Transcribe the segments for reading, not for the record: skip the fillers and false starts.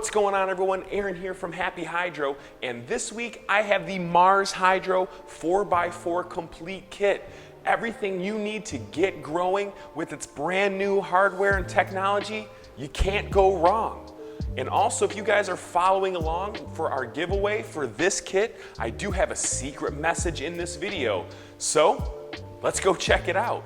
What's going on, everyone? Aaron here from Happy Hydro, and this week I have the Mars Hydro 4x4 complete kit. Everything you need to get growing with its brand new hardware and technology. You can't go wrong. And also, if you guys are following along for our giveaway for this kit, I do have a secret message in this video. So let's go check it out.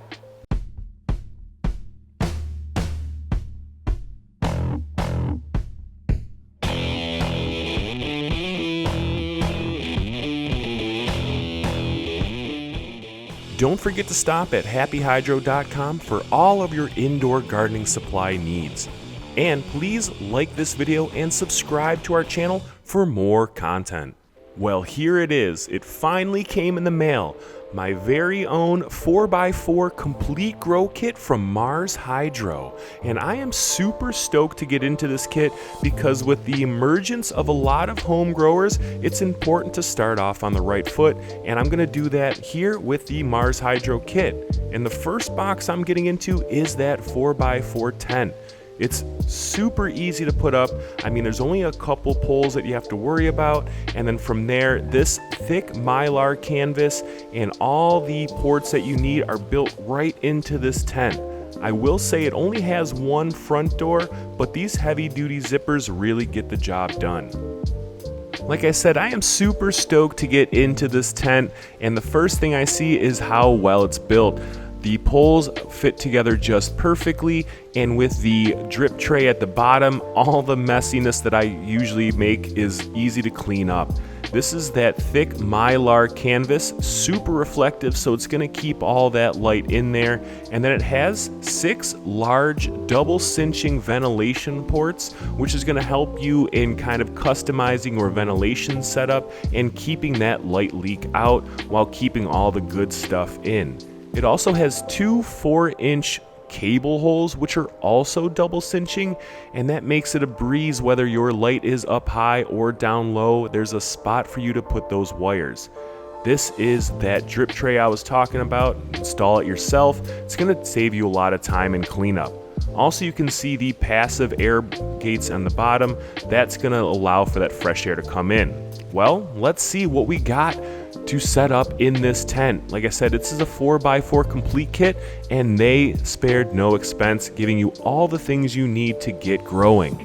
Don't forget to stop at happyhydro.com for all of your indoor gardening supply needs. And please like this video and subscribe to our channel for more content. Well, here it is. It finally came in the mail. My very own 4x4 complete grow kit from Mars Hydro. And I am super stoked to get into this kit because with the emergence of a lot of home growers, it's important to start off on the right foot. And I'm gonna do that here with the Mars Hydro kit. And the first box I'm getting into is that 4x4 tent. It's super easy to put up. I mean, there's only a couple poles that you have to worry about. And then from there, this thick mylar canvas and all the ports that you need are built right into this tent. I will say it only has one front door, but these heavy duty zippers really get the job done. Like I said, I am super stoked to get into this tent, and the first thing I see is how well it's built. The poles fit together just perfectly, and with the drip tray at the bottom, all the messiness that I usually make is easy to clean up. This is that thick mylar canvas, super reflective, so it's going to keep all that light in there. And then it has 6 large double cinching ventilation ports, which is going to help you in kind of customizing your ventilation setup and keeping that light leak out while keeping all the good stuff in. It also has 2 4-inch cable holes, which are also double cinching, and that makes it a breeze whether your light is up high or down low. There's a spot for you to put those wires. This is that drip tray I was talking about. Install it yourself. It's going to save you a lot of time and cleanup. Also, you can see the passive air gates on the bottom. That's going to allow for that fresh air to come in. Well, let's see what we got to set up in this tent. Like I said, this is a 4x4 complete kit, and they spared no expense, giving you all the things you need to get growing.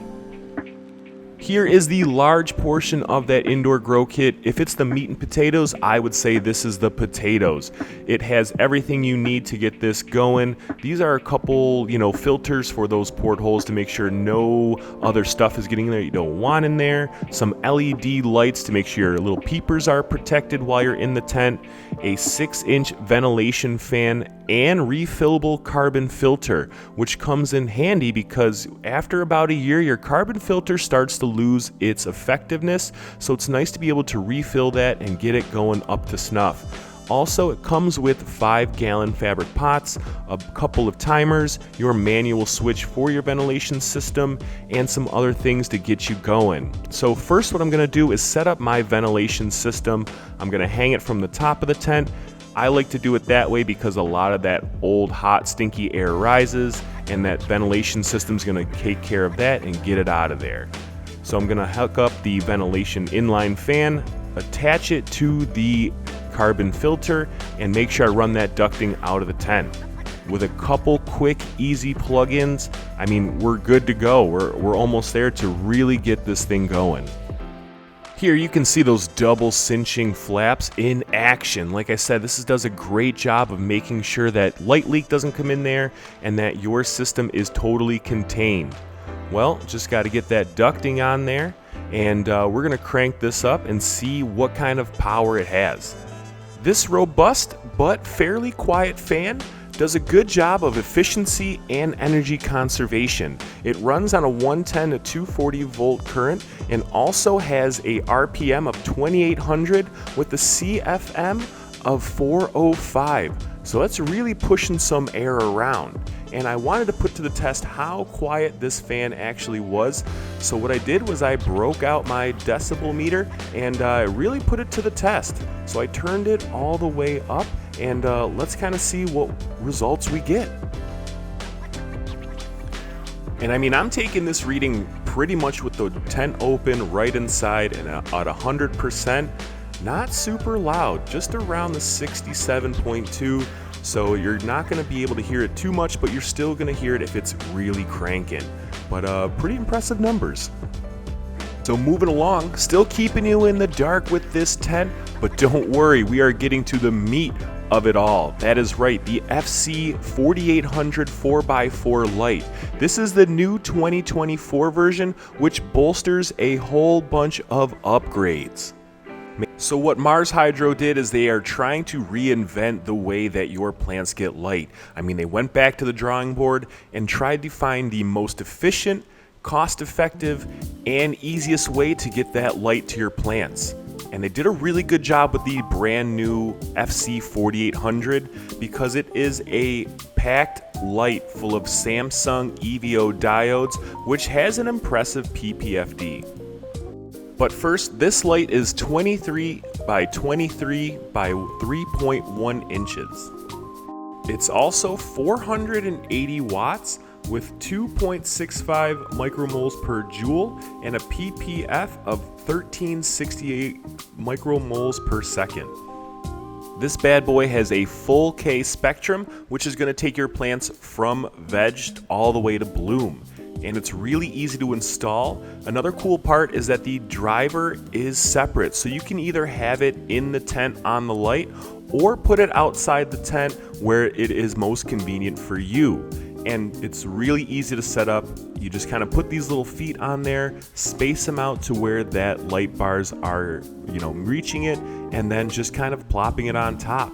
Here is the large portion of that indoor grow kit. If it's the meat and potatoes, I would say this is the potatoes. It has everything you need to get this going. These are a couple, filters for those portholes to make sure no other stuff is getting in there you don't want in there. Some LED lights to make sure your little peepers are protected while you're in the tent. A 6-inch ventilation fan and refillable carbon filter, which comes in handy because after about a year, your carbon filter starts to lose its effectiveness, so it's nice to be able to refill that and get it going up to snuff. Also, it comes with 5-gallon fabric pots, a couple of timers, your manual switch for your ventilation system, and some other things to get you going. So first, what I'm going to do is set up my ventilation system. I'm going to hang it from the top of the tent. I like to do it that way because a lot of that old, hot, stinky air rises, and that ventilation system is going to take care of that and get it out of there. So I'm going to hook up the ventilation inline fan, attach it to the carbon filter, and make sure I run that ducting out of the tent. With a couple quick, easy plugins, I mean, we're good to go. We're almost there to really get this thing going. Here you can see those double cinching flaps in action. Like I said, this does a great job of making sure that light leak doesn't come in there and that your system is totally contained. Well, just got to get that ducting on there, and we're going to crank this up and see what kind of power it has. This robust but fairly quiet fan does a good job of efficiency and energy conservation. It runs on a 110 to 240 volt current and also has a RPM of 2800 with a CFM of 405. So that's really pushing some air around. And I wanted to put to the test how quiet this fan actually was. So what I did was I broke out my decibel meter and really put it to the test. So I turned it all the way up, and let's kind of see what results we get. And I mean, I'm taking this reading pretty much with the tent open right inside and at 100%. Not super loud, just around the 67.2. So you're not going to be able to hear it too much, but you're still going to hear it if it's really cranking. But pretty impressive numbers. So moving along, still keeping you in the dark with this tent, but don't worry, we are getting to the meat of it all. That is right, the FC 4800 4x4 Lite. This is the new 2024 version, which bolsters a whole bunch of upgrades. So what Mars Hydro did is they are trying to reinvent the way that your plants get light. I mean, they went back to the drawing board and tried to find the most efficient, cost-effective, and easiest way to get that light to your plants. And they did a really good job with the brand new FC 4800 because it is a packed light full of Samsung EVO diodes, which has an impressive PPFD. But first, this light is 23 by 23 by 3.1 inches. It's also 480 watts with 2.65 micromoles per joule and a ppf of 1368 micromoles per second. This bad boy has a full K spectrum, which is going to take your plants from veg all the way to bloom. And it's really easy to install. Another cool part is that the driver is separate, so you can either have it in the tent on the light or put it outside the tent where it is most convenient for you. And it's really easy to set up. You just kind of put these little feet on there, space them out to where that light bars are, reaching it, and then just kind of plopping it on top.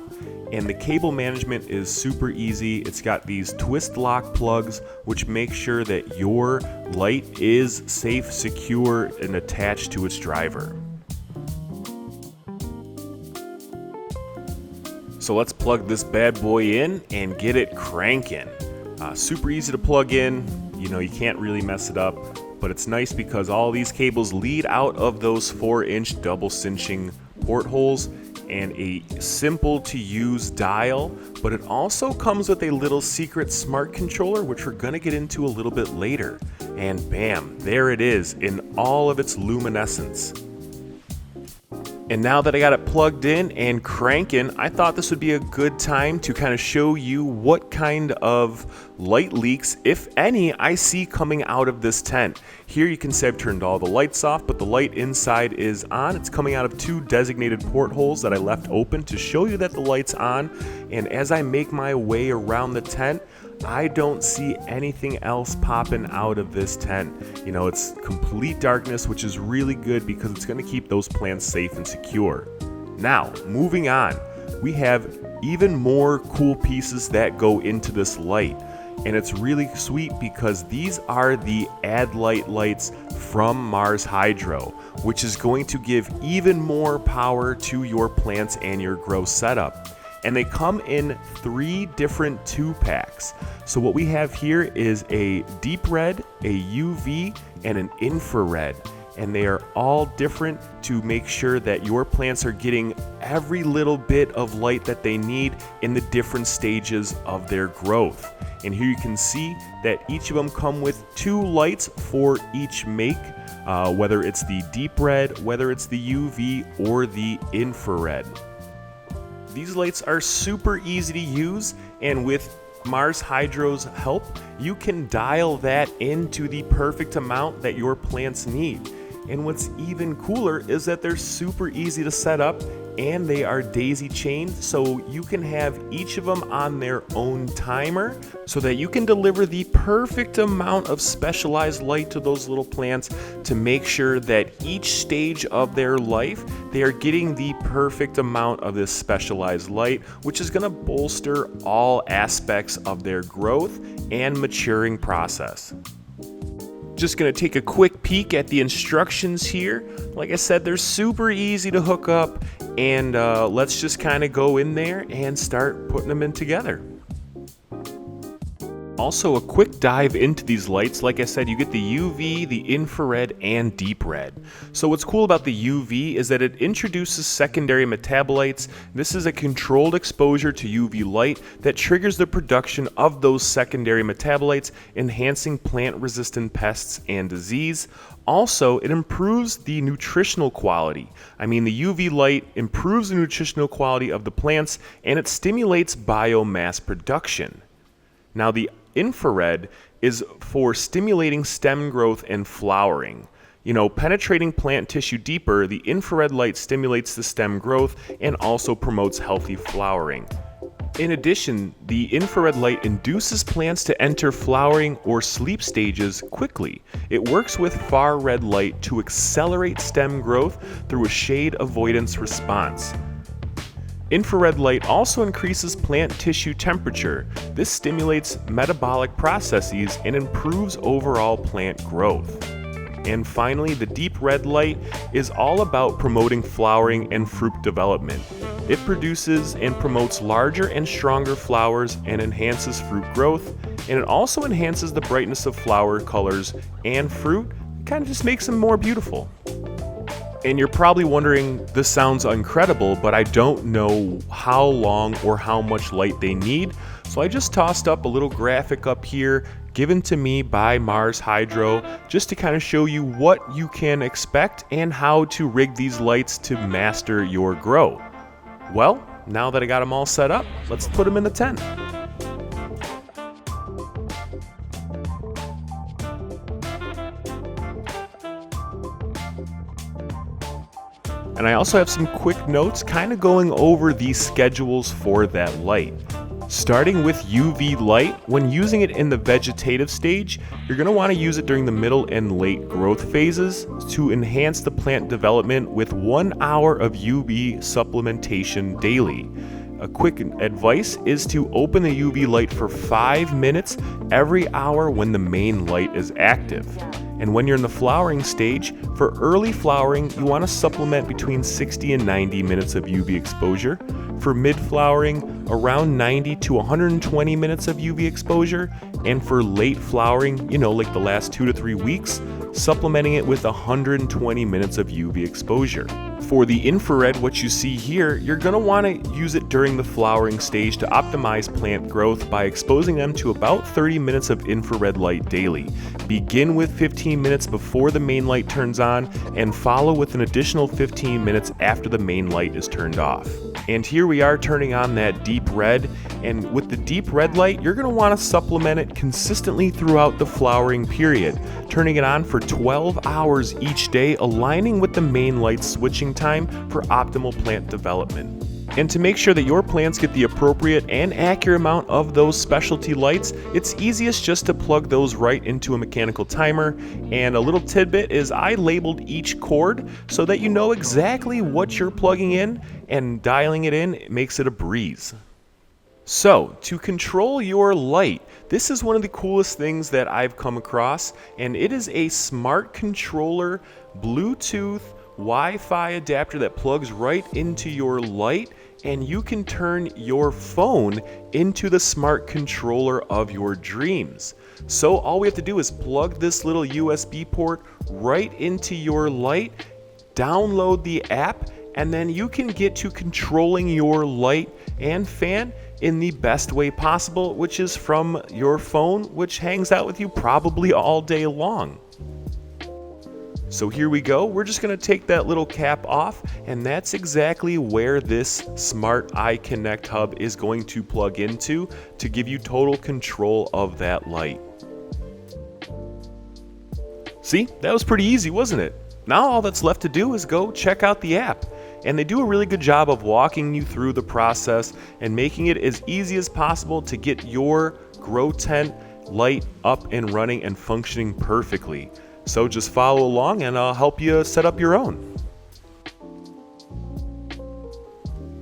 And the cable management is super easy. It's got these twist lock plugs, which make sure that your light is safe, secure, and attached to its driver. So let's plug this bad boy in and get it cranking. Super easy to plug in. You can't really mess it up, but it's nice because all these cables lead out of those 4-inch double cinching portholes and a simple to use dial, but it also comes with a little secret smart controller, which we're gonna get into a little bit later. And bam, there it is in all of its luminescence. And now that I got it plugged in and cranking, I thought this would be a good time to kind of show you what kind of light leaks, if any, I see coming out of this tent. Here you can see I've turned all the lights off, but the light inside is on. It's coming out of 2 designated portholes that I left open to show you that the light's on. And as I make my way around the tent, I don't see anything else popping out of this tent. It's complete darkness, which is really good because it's going to keep those plants safe and secure. Now, moving on, we have even more cool pieces that go into this light. And it's really sweet because these are the Adlite lights from Mars Hydro, which is going to give even more power to your plants and your grow setup. And they come in 3 different 2-packs. So what we have here is a deep red, a UV, and an infrared. And they are all different to make sure that your plants are getting every little bit of light that they need in the different stages of their growth. And here you can see that each of them come with 2 lights for each make, whether it's the deep red, whether it's the UV, or the infrared. These lights are super easy to use, and with Mars Hydro's help, you can dial that into the perfect amount that your plants need. And what's even cooler is that they're super easy to set up, and they are daisy chained, so you can have each of them on their own timer so that you can deliver the perfect amount of specialized light to those little plants to make sure that each stage of their life they are getting the perfect amount of this specialized light, which is going to bolster all aspects of their growth and maturing process. Just going to take a quick peek at the instructions here. Like I said, they're super easy to hook up, and let's just kind of go in there and start putting them in together. Also, a quick dive into these lights. Like I said, you get the UV, the infrared, and deep red. So what's cool about the UV is that it introduces secondary metabolites. This is a controlled exposure to UV light that triggers the production of those secondary metabolites, enhancing plant-resistant pests and disease. Also, it improves the nutritional quality. I mean, the UV light improves the nutritional quality of the plants, and it stimulates biomass production. Now, the infrared is for stimulating stem growth and flowering. Penetrating plant tissue deeper, the infrared light stimulates the stem growth and also promotes healthy flowering. In addition, the infrared light induces plants to enter flowering or sleep stages quickly. It works with far red light to accelerate stem growth through a shade avoidance response. Infrared light also increases plant tissue temperature. This stimulates metabolic processes and improves overall plant growth. And finally, the deep red light is all about promoting flowering and fruit development. It produces and promotes larger and stronger flowers and enhances fruit growth, and it also enhances the brightness of flower colors and fruit. It kind of just makes them more beautiful. And you're probably wondering, this sounds incredible, but I don't know how long or how much light they need. So I just tossed up a little graphic up here given to me by Mars Hydro just to kind of show you what you can expect and how to rig these lights to master your grow. Well, now that I got them all set up, let's put them in the tent. And I also have some quick notes kind of going over the schedules for that light. Starting with UV light, when using it in the vegetative stage, you're going to want to use it during the middle and late growth phases to enhance the plant development with 1 hour of UV supplementation daily. A quick advice is to open the UV light for 5 minutes every hour when the main light is active. And when you're in the flowering stage, for early flowering, you want to supplement between 60 and 90 minutes of UV exposure. For mid-flowering, around 90 to 120 minutes of UV exposure. And for late flowering, like the last 2 to 3 weeks, supplementing it with 120 minutes of UV exposure. For the infrared, what you see here, you're going to want to use it during the flowering stage to optimize plant growth by exposing them to about 30 minutes of infrared light daily. Begin with 15 minutes before the main light turns on and follow with an additional 15 minutes after the main light is turned off. And here we are turning on that deep red, and with the deep red light, you're going to want to supplement it consistently throughout the flowering period, turning it on for 12 hours each day, aligning with the main light switching time for optimal plant development. And to make sure that your plants get the appropriate and accurate amount of those specialty lights, it's easiest just to plug those right into a mechanical timer. And a little tidbit is I labeled each cord so that you know exactly what you're plugging in, and dialing it in makes it a breeze. So, to control your light, this is one of the coolest things that I've come across, and it is a smart controller Bluetooth Wi-Fi adapter that plugs right into your light, and you can turn your phone into the smart controller of your dreams. So all we have to do is plug this little USB port right into your light, download the app, and then you can get to controlling your light and fan in the best way possible, which is from your phone, which hangs out with you probably all day long. So here we go. We're just going to take that little cap off, and that's exactly where this smart iConnect hub is going to plug into to give you total control of that light. See, that was pretty easy, wasn't it? Now all that's left to do is go check out the app. And they do a really good job of walking you through the process and making it as easy as possible to get your grow tent light up and running and functioning perfectly. So just follow along and I'll help you set up your own.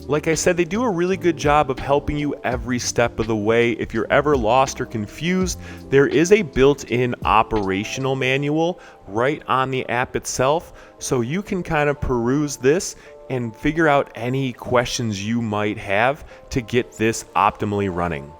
Like I said, they do a really good job of helping you every step of the way. If you're ever lost or confused, there is a built-in operational manual right on the app itself, so you can kind of peruse this and figure out any questions you might have to get this optimally running.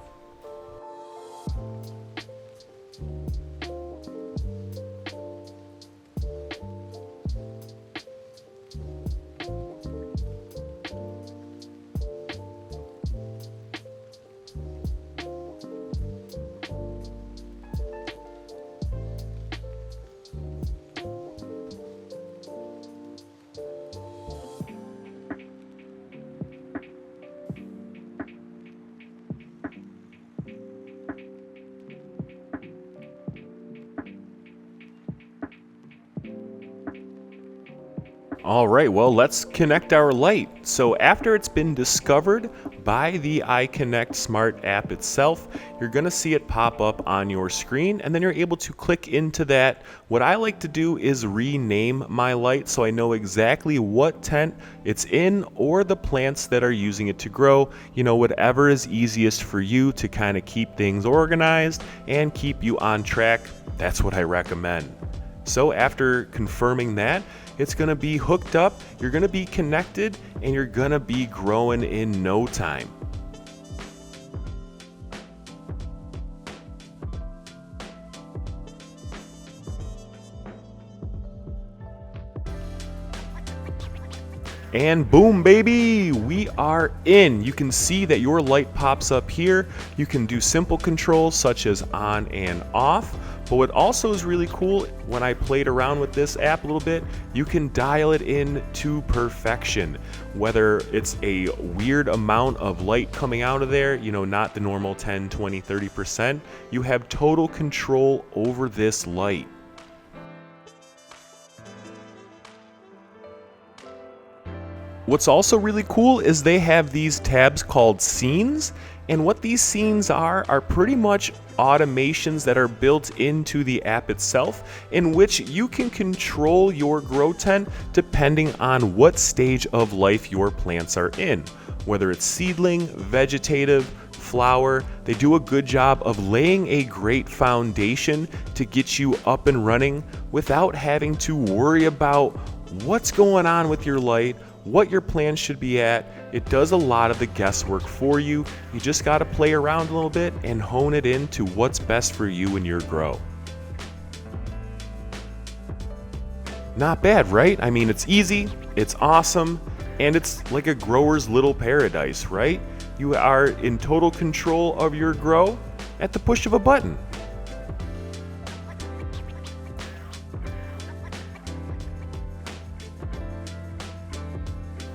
All right, well, let's connect our light. So after it's been discovered by the iConnect Smart app itself, you're gonna see it pop up on your screen, and then you're able to click into that. What I like to do is rename my light so I know exactly what tent it's in or the plants that are using it to grow. You know, whatever is easiest for you to kind of keep things organized and keep you on track, that's what I recommend. So after confirming that, it's gonna be hooked up, you're gonna be connected, and you're gonna be growing in no time. And boom, baby, we are in. You can see that your light pops up here. You can do simple controls such as on and off. But what also is really cool, when I played around with this app a little bit, you can dial it in to perfection. Whether it's a weird amount of light coming out of there, you know, not the normal 10, 20, 30%, you have total control over this light. What's also really cool is they have these tabs called scenes, and what these scenes are pretty much automations that are built into the app itself, in which you can control your grow tent depending on what stage of life your plants are in. Whether it's seedling, vegetative, flower, they do a good job of laying a great foundation to get you up and running without having to worry about what's going on with your light, what your plan should be at. It does a lot of the guesswork for you. You just got to play around a little bit and hone it into what's best for you and your grow. Not bad, right? I mean, it's easy, it's awesome, and it's like a grower's little paradise, right? You are in total control of your grow at the push of a button.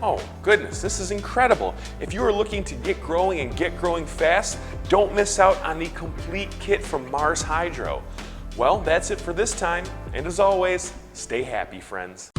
Oh goodness, this is incredible. If you are looking to get growing and get growing fast, don't miss out on the complete kit from Mars Hydro. Well, that's it for this time, and as always, stay happy, friends.